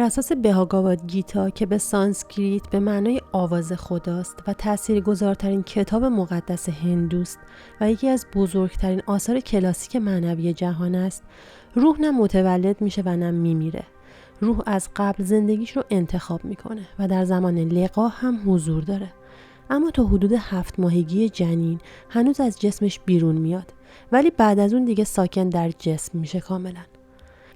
بر اساس بهاگاواد گیتا که به سانسکریت به معنای آواز خداست و تاثیرگذارترین کتاب مقدس هندوست و یکی از بزرگترین آثار کلاسیک معنوی جهان است، روح نه متولد میشه و نه میمیره. روح از قبل زندگیش رو انتخاب میکنه و در زمان لقاح هم حضور داره. اما تا حدود 7 ماهگی جنین هنوز از جسمش بیرون میاد، ولی بعد از اون دیگه ساکن در جسم میشه کاملا.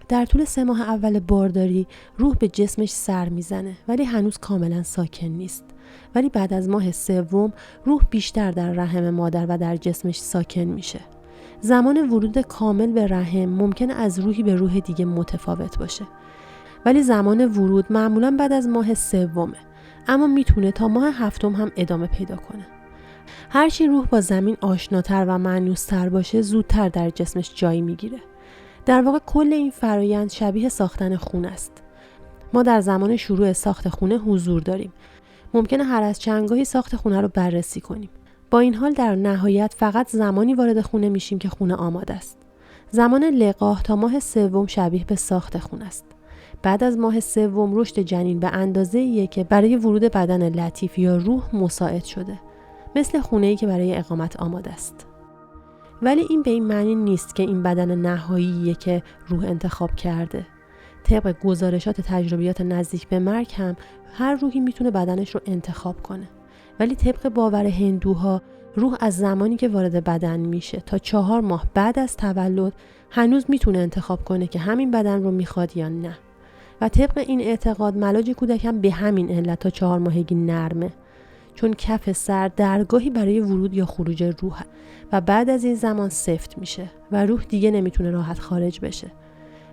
در طول 3 ماه اول بارداری روح به جسمش سر میزنه ولی هنوز کاملا ساکن نیست. ولی بعد از ماه 3 روح بیشتر در رحم مادر و در جسمش ساکن میشه. زمان ورود کامل به رحم ممکنه از روحی به روح دیگه متفاوت باشه. ولی زمان ورود معمولا بعد از ماه 3 اما میتونه تا ماه 7 هم ادامه پیدا کنه. هرچی روح با زمین آشناتر و مانوستر باشه زودتر در جسمش جای میگیره. در واقع کل این فرایند شبیه ساختن خونه است. ما در زمان شروع ساخت خونه حضور داریم. ممکنه هر از چندگاهی ساخت خونه رو بررسی کنیم. با این حال در نهایت فقط زمانی وارد خونه میشیم که خونه آماده است. زمان لقاح تا ماه 3 شبیه به ساخت خونه است. بعد از ماه 3 رشد جنین به اندازه‌ایه که برای ورود بدن لطیف یا روح مساعد شده. مثل خونه‌ای که برای اقامت آماده است. ولی این به این معنی نیست که این بدن نهاییه که روح انتخاب کرده. طبق گزارشات تجربیات نزدیک به مرگ هم هر روحی میتونه بدنش رو انتخاب کنه. ولی طبق باور هندوها روح از زمانی که وارد بدن میشه تا 4 ماه بعد از تولد هنوز میتونه انتخاب کنه که همین بدن رو میخواد یا نه. و طبق این اعتقاد ملاج کودک هم به همین علت تا 4 ماهگی نرمه. چون کف سر درگاهی برای ورود یا خروج روح و بعد از این زمان سفت میشه و روح دیگه نمیتونه راحت خارج بشه.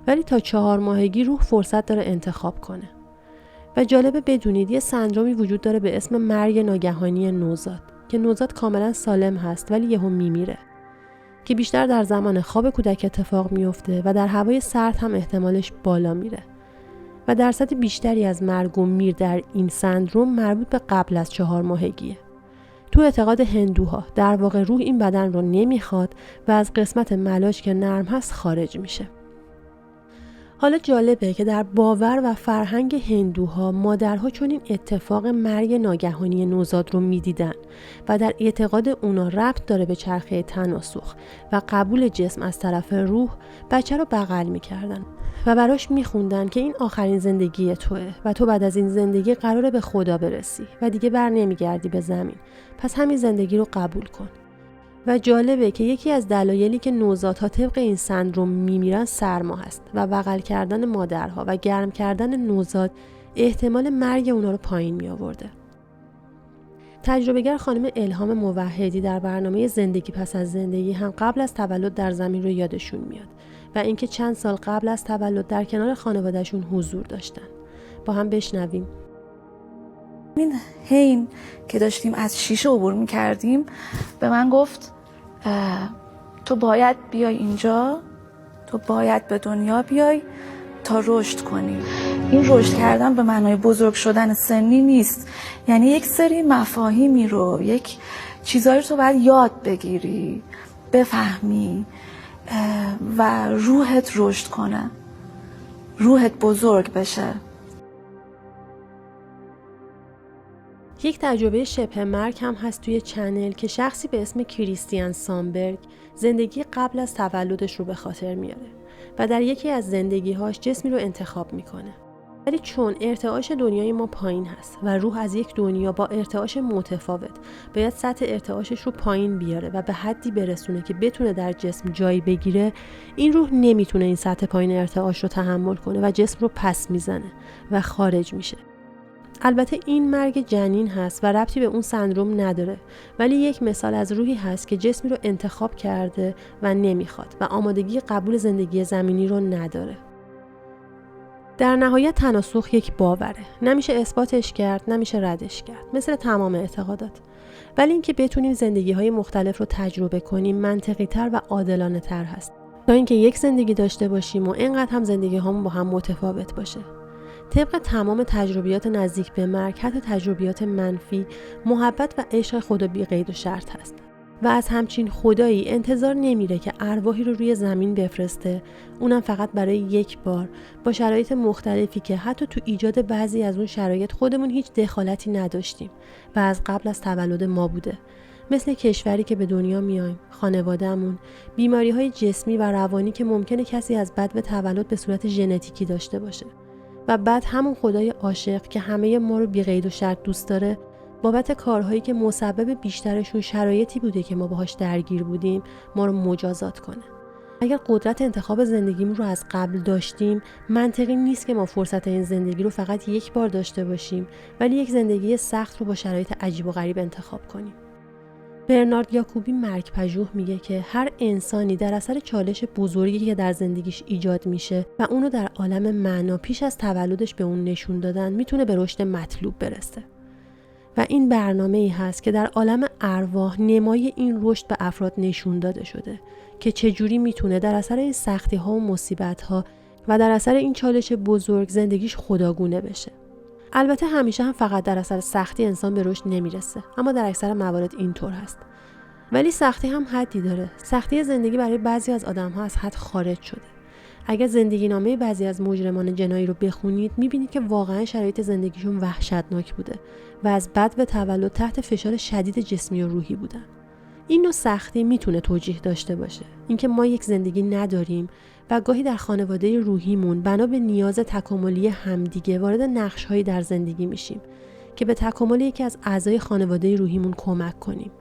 ولی تا 4 ماهگی روح فرصت داره انتخاب کنه. و جالبه بدونید یه سندرومی وجود داره به اسم مرگ ناگهانی نوزاد که نوزاد کاملا سالم هست ولی یهو میمیره، که بیشتر در زمان خواب کودک اتفاق میفته و در هوای سرد هم احتمالش بالا میره. و درصد بیشتری از مرگ و میر در این سندروم مربوط به قبل از 4 ماهگیه. تو اعتقاد هندوها در واقع روح این بدن رو نمیخواد و از قسمت ملاج که نرم هست خارج میشه. حالا جالبه که در باور و فرهنگ هندوها مادرها چون این اتفاق مرگ ناگهانی نوزاد رو میدیدن و در اعتقاد اونا ربط داره به چرخه تناسخ و قبول جسم از طرف روح، بچه رو بغل میکردن و براش میخوندن که این آخرین زندگی توئه و تو بعد از این زندگی قراره به خدا برسی و دیگه بر نمیگردی به زمین، پس همین زندگی رو قبول کن. و جالبه که یکی از دلایلی که نوزادها طبق این سندروم میمیرن سرما هست و بغل کردن مادرها و گرم کردن نوزاد احتمال مرگ اونا رو پایین می آورده. تجربه‌گر خانم الهام موحدی در برنامه زندگی پس از زندگی هم قبل از تولد در زمین رو یادشون میاد و اینکه چند سال قبل از تولد در کنار خانواده‌شون حضور داشتن. با هم بشنویم. این هین که داشتیم از شیشه عبور می‌کردیم به من گفت تو باید بیای اینجا، تو باید به دنیا بیای تا رشد کنی. این رشد کردن به معنای بزرگ شدن سنی نیست، یعنی یک سری مفاهیمی رو، یک چیزایی رو تو باید یاد بگیری، بفهمی و روحت رشد کنه، روحت بزرگ بشه. یک تجربه شبه مرگ هم هست توی چنل که شخصی به اسم کریستیان سامبرگ زندگی قبل از تولدش رو به خاطر میاره و در یکی از زندگی‌هاش جسمی رو انتخاب میکنه. ولی چون ارتعاش دنیای ما پایین هست و روح از یک دنیا با ارتعاش متفاوت باید سطح ارتعاشش رو پایین بیاره و به حدی برسونه که بتونه در جسم جایی بگیره، این روح نمیتونه این سطح پایین ارتعاش رو تحمل کنه و جسم رو پس میزنه و خارج میشه. البته این مرگ جنین هست و ربطی به اون سندروم نداره، ولی یک مثال از روحی هست که جسمی رو انتخاب کرده و نمیخواد و آمادگی قبول زندگی زمینی رو نداره. در نهایت تناسخ یک باوره، نمیشه اثباتش کرد، نمیشه ردش کرد، مثل تمام اعتقادات. ولی اینکه بتونیم زندگی‌های مختلف رو تجربه کنیم منطقی تر و عادلانه تر هست تا اینکه یک زندگی داشته باشیم و اینقدر هم زندگی‌هامون با هم متفاوت باشه. طبق تمام تجربیات نزدیک به مرگ، حتی تجربیات منفی، محبت و عشق خدا بی قید و شرط هست. و از همچین خدایی انتظار نمیره که ارواحی رو روی زمین بفرسته، اونم فقط برای یک بار، با شرایط مختلفی که حتی تو ایجاد بعضی از اون شرایط خودمون هیچ دخالتی نداشتیم و از قبل از تولد ما بوده. مثل کشوری که به دنیا میایم، خانواده‌مون، بیماری‌های جسمی و روانی که ممکنه کسی از بد به تولد به صورت ژنتیکی داشته باشه. و بعد همون خدای عاشق که همه ما رو بی قید و شرط دوست داره، بابت کارهایی که مسبب بیشترشون شرایطی بوده که ما باهاش درگیر بودیم، ما رو مجازات کنه. اگر قدرت انتخاب زندگیمون رو از قبل داشتیم، منطقی نیست که ما فرصت این زندگی رو فقط یک بار داشته باشیم، ولی یک زندگی سخت رو با شرایط عجیب و غریب انتخاب کنیم. برنارد یاکوبی مرگ‌پژوه میگه که هر انسانی در اثر چالش بزرگی که در زندگیش ایجاد میشه و اونو در عالم معنا پیش از تولدش به اون نشون دادن، میتونه به رشد مطلوب برسه. و این برنامه‌ای هست که در عالم ارواح نمای این رشد به افراد نشون داده شده که چجوری میتونه در اثر این سختی‌ها و مصیبت‌ها و در اثر این چالش بزرگ زندگیش خداگونه بشه. البته همیشه هم فقط در اثر سختی انسان به رشد نمیرسه، اما در اکثر موارد اینطور هست. ولی سختی هم حدی داره. سختی زندگی برای بعضی از آدم‌ها از حد خارج شده. اگر زندگی نامه بعضی از مجرمان جنایی رو بخونید، میبینید که واقعا شرایط زندگیشون وحشتناک بوده و از بد به تولد تحت فشار شدید جسمی و روحی بودن. این نوع سختی میتونه توجیه داشته باشه. اینکه ما یک زندگی نداریم و گاهی در خانواده روحیمون بنا به نیاز تکاملی همدیگه وارد نقش‌هایی در زندگی میشیم که به تکامل یکی از اعضای خانواده روحیمون کمک کنیم.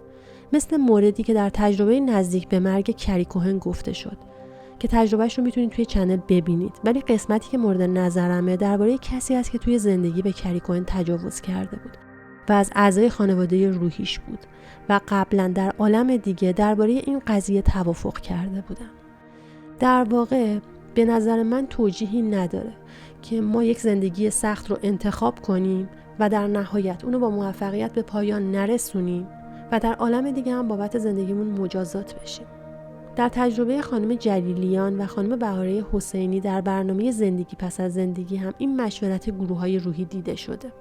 مثل موردی که در تجربه نزدیک به مرگ کری کوهن گفته شد که تجربهش رو میتونید توی چنل ببینید، ولی قسمتی که مورد نظرمه درباره کسی است که توی زندگی به کری کوهن تجاوز کرده بود و از اعضای خانواده روحیش بود و قبلا در عالم دیگه درباره این قضیه توافق کرده بودن. در واقع به نظر من توجیهی نداره که ما یک زندگی سخت رو انتخاب کنیم و در نهایت اونو با موفقیت به پایان نرسونیم و در عالم دیگه هم بابت زندگیمون مجازات بشیم. در تجربه خانم جلیلیان و خانم بهاره حسینی در برنامه زندگی پس از زندگی هم این مشورت گروه‌های روحی دیده شده.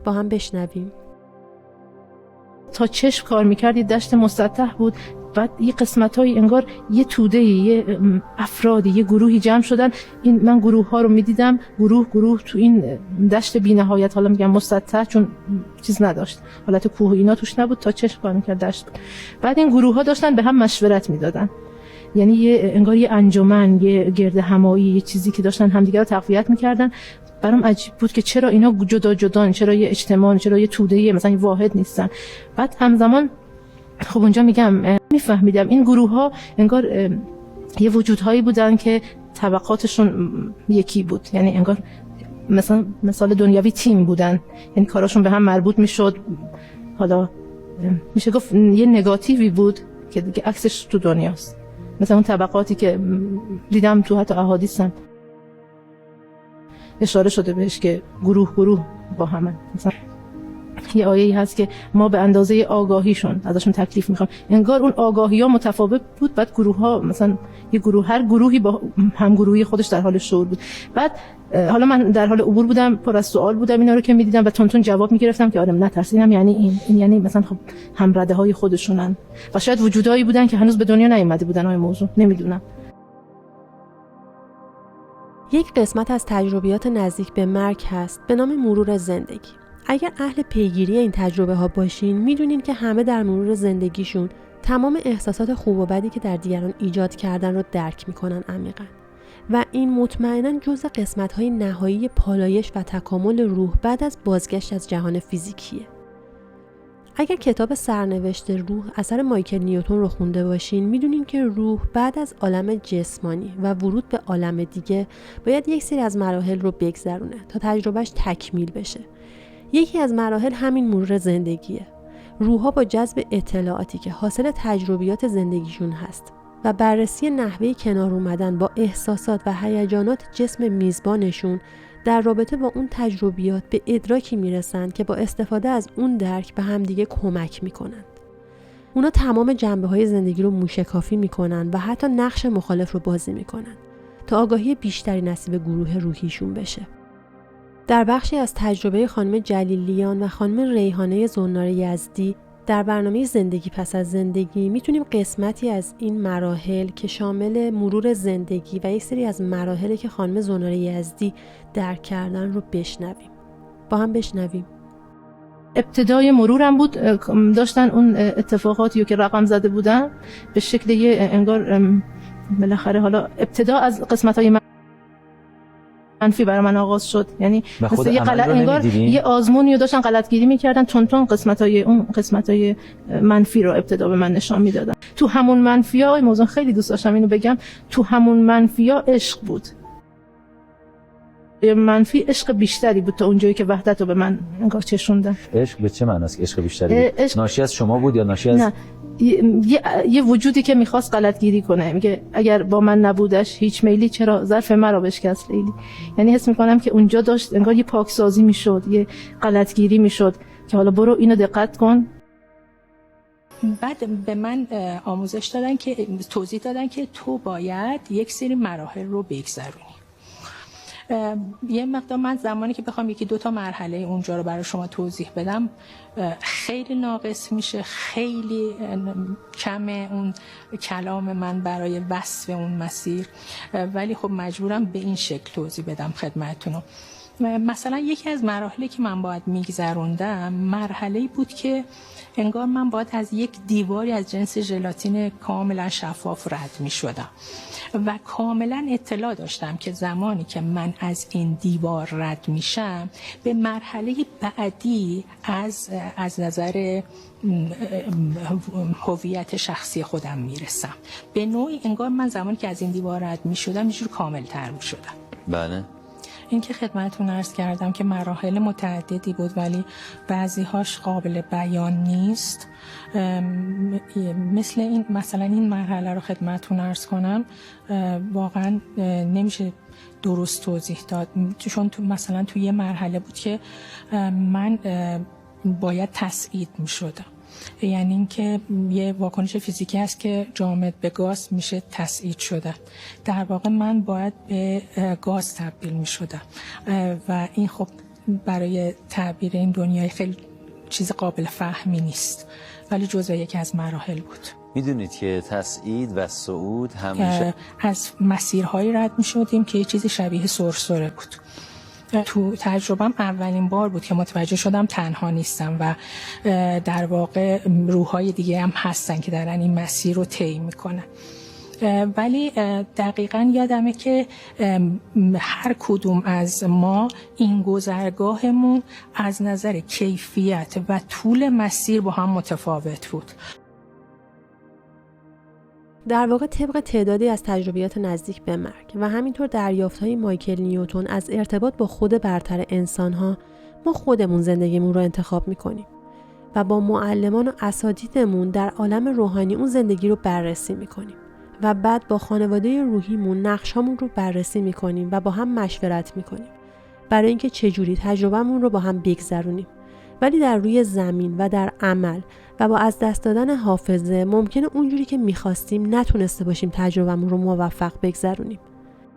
با هم بشنویم. تا چشم کار میکرد، یه دشت مسطح بود، بعد یه قسمت‌های انگار یه توده، یه افرادی، یه گروهی جمع شدن. این من گروه ها رو میدیدم، گروه تو این دشت بی‌نهایت، حالا میگم مسطح چون چیز نداشت، حالت کوه اینا توش نبود، تا چشم کار میکرد دشت بود. بعد این گروه ها داشتن به هم مشورت میدادن، یعنی انگار یه انجمن، یه گرد همایی، یه چیزی که داشتن همدیگه رو تقویت میکردن. برام عجیب بود که چرا اینا جدا جدان، چرا یه اجتماع، چرا یه توده مثلا واحد نیستن. بعد همزمان خب اونجا میگم میفهمیدم این گروه ها انگار یه وجودهایی بودن که طبقاتشون یکی بود، یعنی انگار مثلا دنیاوی تیم بودن، یعنی کاراشون به هم مربوط میشد. حالا میشه گفت یه نگاتیوی بود که دیگه عکسش تو دنیاست، مثلا اون طبقاتی که دیدم تو حتی احادیث هم اشاره شده بهش که گروه با همن. مثلا یه آیه‌ای هست که ما به اندازه آگاهیشون ازشون تکلیف میخوام. انگار اون آگاهی‌ها متفاوت بود، بعد گروه‌ها مثلا یه گروه، هر گروهی با همگروهی خودش در حال شعور بود. بعد حالا من در حال عبور بودم، پر از سوال بودم، اینا رو که می‌دیدم و تون جواب می‌گرفتم که آره نترسیدم، یعنی این یعنی مثلا خب همرده‌های خودشونن و شاید وجودایی بودن که هنوز به دنیا نیومده بودن. این موضوع نمیدونم. یک قسمت از تجربیات نزدیک به مرگ هست به نام مرور زندگی. اگر اهل پیگیری این تجربه ها باشین، میدونین که همه در مرور زندگیشون تمام احساسات خوب و بدی که در دیگران ایجاد کردن رو درک میکنن عمیقاً و این مطمئناً جزء قسمت های نهایی پالایش و تکامل روح بعد از بازگشت از جهان فیزیکیه. اگر کتاب سرنوشت روح اثر مایکل نیوتن رو خونده باشین، میدونین که روح بعد از عالم جسمانی و ورود به عالم دیگه باید یک سری از مراحل رو بگذرونه تا تجربهش تکمیل بشه. یکی از مراحل همین مرور زندگیه. روح‌ها با جذب اطلاعاتی که حاصل تجربیات زندگیشون هست و بررسی نحوه کنار اومدن با احساسات و هیجانات جسم میزبانشون در رابطه با اون تجربیات به ادراکی میرسن که با استفاده از اون درک به همدیگه کمک میکنن. اونا تمام جنبه‌های زندگی رو موشکافی میکنن و حتی نقش مخالف رو بازی میکنن تا آگاهی بیشتری نصیب گروه روحیشون بشه. در بخشی از تجربه خانم جلیلیان و خانم ریحانه زنار یزدی در برنامه زندگی پس از زندگی میتونیم قسمتی از این مراحل که شامل مرور زندگی و یک سری از مراحلی که خانم زنار یزدی درک کردن رو بشنویم. با هم بشنویم. ابتدای مرورم بود، داشتن اون اتفاقاتی رو که رقم زده بودن به شکل یه انگار بالاخره حالا ابتدا از قسمت‌های منفی برای من آغاز شد، یعنی مثل یه انگار یه آزمونی رو داشتن غلطگیری می‌کردن، تون قسمت‌های منفی رو ابتدا به من نشان میدادن. تو همون منفی‌ها موضوع خیلی دوست داشتم اینو بگم، تو همون منفی‌ها عشق بود. منفی عشق بیشتری بود تا اونجایی که وحدت رو به من انگار چشوندن. عشق به چه معناست که عشق بیشتری بود؟ ناشی از شما بود یا ناشی از نه. یه وجودی که میخواست غلطگیری کنه، میگه اگر با من نبودش هیچ میلی چرا ظرف مرا بشکست لیلی. یعنی حس میکنم که اونجا داشت انگار یه پاکسازی میشد، یه غلطگیری میشد که حالا برو اینو دقت کن. بعد به من آموزش دادن که توضیح دادن که تو باید یک سری مراحل رو بگذرونی. یه مقدار من زمانی که بخوام یکی دو تا مرحله اونجا رو برای شما توضیح بدم خیلی ناقص میشه، خیلی کمه اون کلام من برای وصف اون مسیر، ولی خب مجبورم به این شکل توضیح بدم خدمتتون. مثلا یکی از مراحلی که من باید میگذروندم مرحله‌ای بود که انگار من باید از یک دیواری از جنس ژلاتین کاملا شفاف رد میشدم و کاملا اطلاع داشتم که زمانی که من از این دیوار رد میشم به مرحله بعدی از نظر هویت شخصی خودم میرسم. به نوعی انگار من زمانی که از این دیوار رد میشدم یه جور کامل تر میشدم. بله. این که خدمتتون عرض کردم که مراحل متعددی بود ولی بعضی‌هاش قابل بیان نیست. مثل این مثلا این مرحله رو خدمتتون عرض کنم واقعا نمیشه درست توضیح داد، چون مثلا تو یه مرحله بود که من باید تسعید میشدم، یعنی اینکه یه واکنش فیزیکی هست که جامد به گاز میشه تسعید شده، در واقع من باید به گاز تبدیل میشدم و این خب برای تعبیر این دنیای خیلی چیز قابل فهمی نیست، ولی جزء یکی از مراحل بود. میدونید که تسعید و صعود همیشه از مسیرهایی رد میشدیم که یه چیزی شبیه سرسره بود. تو تجربم اولین بار بود که متوجه شدم تنها نیستم و در واقع روح‌های دیگه هم هستن که دارن این مسیر رو طی میکنن. ولی دقیقاً یادمه که هر کدوم از ما این گذرگاهمون از نظر کیفیت و طول مسیر با هم متفاوت بود. در واقع طبق تعدادی از تجربیات نزدیک به مرگ و همینطور دریافت‌های مایکل نیوتن از ارتباط با خود برتر انسان‌ها ما خودمون زندگیمون رو انتخاب می‌کنیم و با معلمان و اساتیدمون در عالم روحانی اون زندگی رو بررسی می‌کنیم و بعد با خانواده روحیمون نقش‌هامون رو بررسی می‌کنیم و با هم مشورت می‌کنیم برای اینکه چجوری تجربه‌مون رو با هم بگذرونیم. ولی در روی زمین و در عمل و با از دست دادن حافظه ممکنه اونجوری که میخواستیم نتونسته باشیم تجربه‌مون رو موفق بگذرونیم.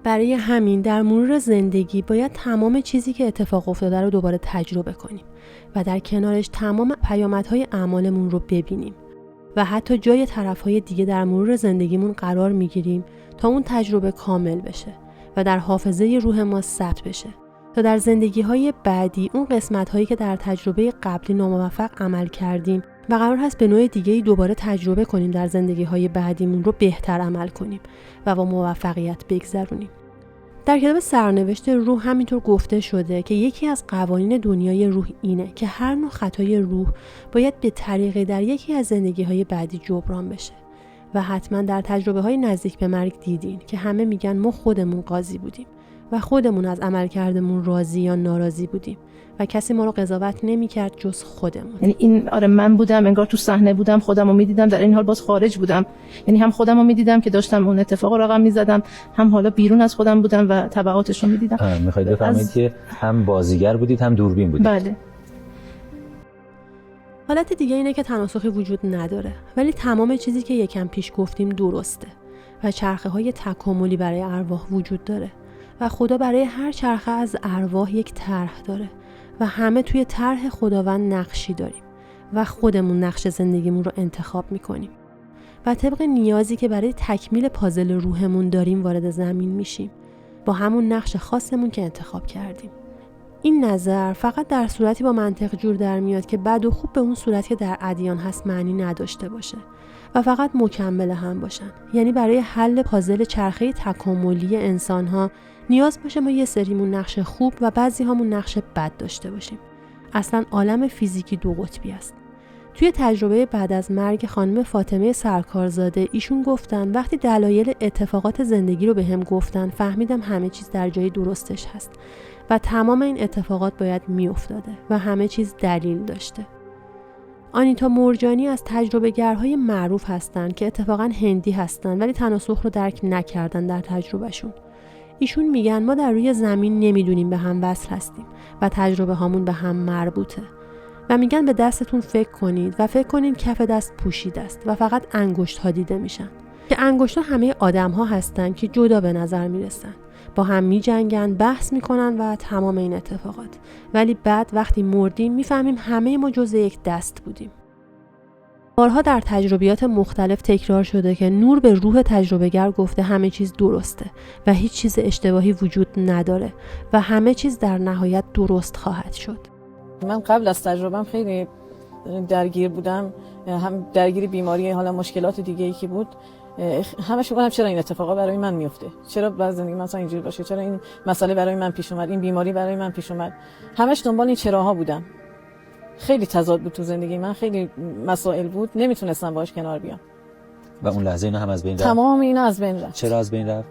برای همین در مرور زندگی باید تمام چیزی که اتفاق افتاده رو دوباره تجربه کنیم و در کنارش تمام پیامدهای اعمالمون رو ببینیم و حتی جای طرفهای دیگه در مرور زندگیمون قرار میگیریم تا اون تجربه کامل بشه و در حافظه روح ما ثبت بشه تا در زندگی‌های بعدی اون قسمت‌هایی که در تجربه قبلی ناموفق عمل کردیم و قرار هست به نوع دیگه‌ای دوباره تجربه کنیم در زندگی‌های بعدیمون رو بهتر عمل کنیم و با موفقیت بگذرونیم. در کتاب سرنوشت روح همینطور گفته شده که یکی از قوانین دنیای روح اینه که هر نوع خطای روح باید به طریقی در یکی از زندگی‌های بعدی جبران بشه و حتما در تجربه‌های نزدیک به مرگ دیدین که همه میگن ما خودمون قاضی بودیم و خودمون از عملکردمون راضی یا ناراضی بودیم و کسی ما رو قضاوت نمی‌کرد جز خودمون. یعنی این آره من بودم، انگار تو صحنه بودم، خودم رو می‌دیدم، در این حال باز خارج بودم، یعنی هم خودم رو می‌دیدم که داشتم اون اتفاق رو رقم می‌زدم، هم حالا بیرون از خودم بودم و تبعاتش رو می‌دیدم. می‌خواید بفرمایید که هم بازیگر بودید هم دوربین بودید؟ بله. حالت دیگه اینه که تناسخی وجود نداره، ولی تمام چیزی که یکم پیش گفتیم درسته و چرخه‌های تکاملی برای ارواح وجود داره و خدا برای هر چرخه از ارواح یک طرح داره و همه توی طرح خداوند نقشی داریم و خودمون نقش زندگیمون رو انتخاب میکنیم و طبق نیازی که برای تکمیل پازل روحمون داریم وارد زمین میشیم با همون نقش خاصمون که انتخاب کردیم. این نظر فقط در صورتی با منطق جور در میاد که بد و خوب به اون صورتی که در ادیان هست معنی نداشته باشه و فقط مکمل هم باشن. یعنی برای حل پازل چرخه تکاملی انسان‌ها نیاز باشه ما یه سریمون نقش خوب و بعضی هامون نقش بد داشته باشیم. اصلا عالم فیزیکی دو قطبی است. توی تجربه بعد از مرگ خانم فاطمه سرکارزاده ایشون گفتن وقتی دلایل اتفاقات زندگی رو به هم گفتن فهمیدم همه چیز در جای درستش هست و تمام این اتفاقات باید میافتاده و همه چیز دلیل داشته. آنیتا مرجانی از تجربه‌گرهای معروف هستند که اتفاقا هندی هستند ولی تناسخ رو درک نکردن در تجربهشون. ایشون میگن ما در روی زمین نمیدونیم به هم وصل هستیم و تجربه هامون به هم مربوطه و میگن به دستتون فکر کنید و فکر کنید کف دست پوشیده است و فقط انگشت ها دیده میشن که انگشت ها همه آدم ها هستن که جدا به نظر میرسن، با هم میجنگن، بحث میکنن و تمام این اتفاقات، ولی بعد وقتی مردیم میفهمیم همه ما جزء یک دست بودیم. بارها در تجربیات مختلف تکرار شده که نور به روح تجربه‌گر گفته همه چیز درسته و هیچ چیز اشتباهی وجود نداره و همه چیز در نهایت درست خواهد شد. من قبل از تجربه‌ام خیلی درگیر بودم، هم درگیر بیماری، حالا مشکلات دیگه‌ای که بود. همش میگم چرا این اتفاقا برای من میفته، چرا بعضی زندگی مثلا اینجوری باشه، چرا این مسئله برای من پیش اومد، این بیماری برای من پیش اومد. همش دنبال این چراها بودم. خیلی تضاد بود تو زندگی من، خیلی مسائل بود، نمیتونستم باهاش کنار بیام. و اون لحظه اینا هم از بین رفت. تمام اینا از بین رفت. چرا از بین رفت؟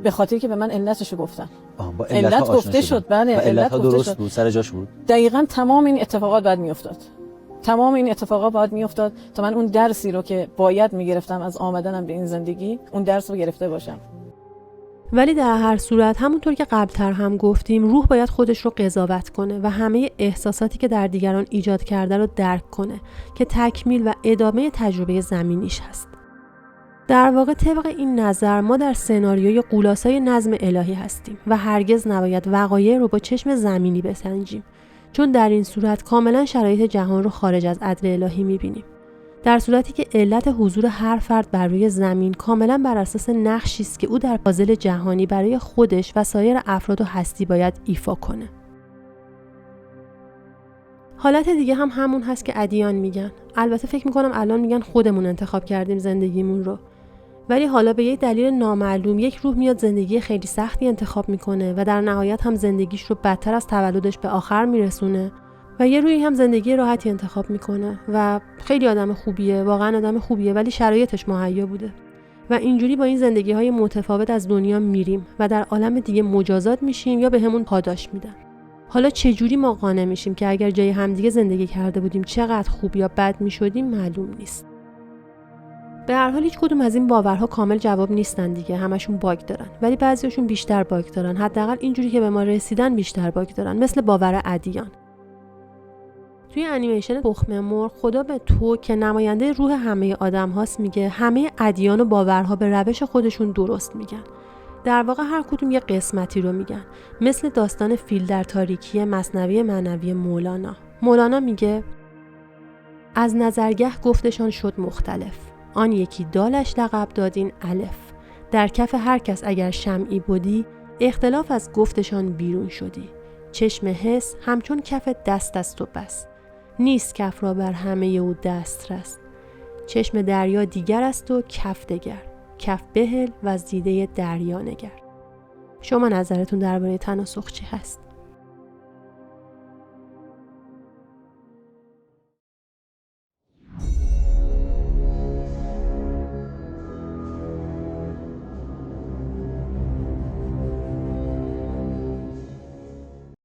به خاطری که به من علتشو گفتن. با علت گفته شد. بله، علت درست بود، سر جاش بود. دقیقاً تمام این اتفاقات بعد میافتاد. تمام این اتفاقات باید میافتاد تا من اون درسی رو که باید میگرفتم از آمدنم به این زندگی، اون درس رو گرفته باشم. ولی در هر صورت همونطور که قبلتر هم گفتیم روح باید خودش رو قضاوت کنه و همه احساساتی که در دیگران ایجاد کرده رو درک کنه که تکمیل و ادامه تجربه زمینیش هست. در واقع طبق این نظر ما در سناریوی قولاسای نظم الهی هستیم و هرگز نباید وقایع رو با چشم زمینی بسنجیم، چون در این صورت کاملا شرایط جهان رو خارج از عدل الهی می‌بینیم. در صورتی که علت حضور هر فرد بر روی زمین کاملا بر اساس نقشی است که او در پازل جهانی برای خودش و سایر افراد و هستی باید ایفا کنه. حالت دیگه هم همون هست که ادیان میگن. البته فکر میکنم الان میگن خودمون انتخاب کردیم زندگیمون رو. ولی حالا به یک دلیل نامعلوم یک روح میاد زندگی خیلی سختی انتخاب میکنه و در نهایت هم زندگیش رو بدتر از تولدش به آخر میرسونه و یه روحی هم زندگی راحتی انتخاب میکنه و خیلی آدم خوبیه، واقعا آدم خوبیه، ولی شرایطش مهیا بوده و اینجوری با این زندگی‌های متفاوت از دنیا میریم و در عالم دیگه مجازات میشیم یا بهمون پاداش میدن. حالا چه جوری ما قانع میشیم که اگر جای همدیگه زندگی کرده بودیم چقدر خوب یا بد میشدیم معلوم نیست. به هر حال هیچ کدوم از این باورها کامل جواب نیستن دیگه، همشون باگ دارن، ولی بعضیاشون بیشتر باگ دارن، حداقل اینجوری که به ما رسیدن بیشتر باگ دارن، مثل باور ادیان. توی انیمیشن تخم مرغ خدا به تو که نماینده روح همه آدم هاست میگه همه ادیان و باورها به روش خودشون درست میگن. در واقع هر کدوم یه قسمتی رو میگن، مثل داستان فیل در تاریکی مثنوی معنوی مولانا. مولانا میگه از نظرگه گفتشان شد مختلف، آن یکی دالش لقب دادین الف، در کف هر کس اگر شمعی بودی اختلاف از گفتشان بیرون شدی، چشم حس همچون کف دست است و بس، نیست کف را بر همه او دست رست، چشم دریا دیگر است و کف دگر، کف بهل و از دیده دریا نگر. شما نظرتون درباره تناسخ چی هست؟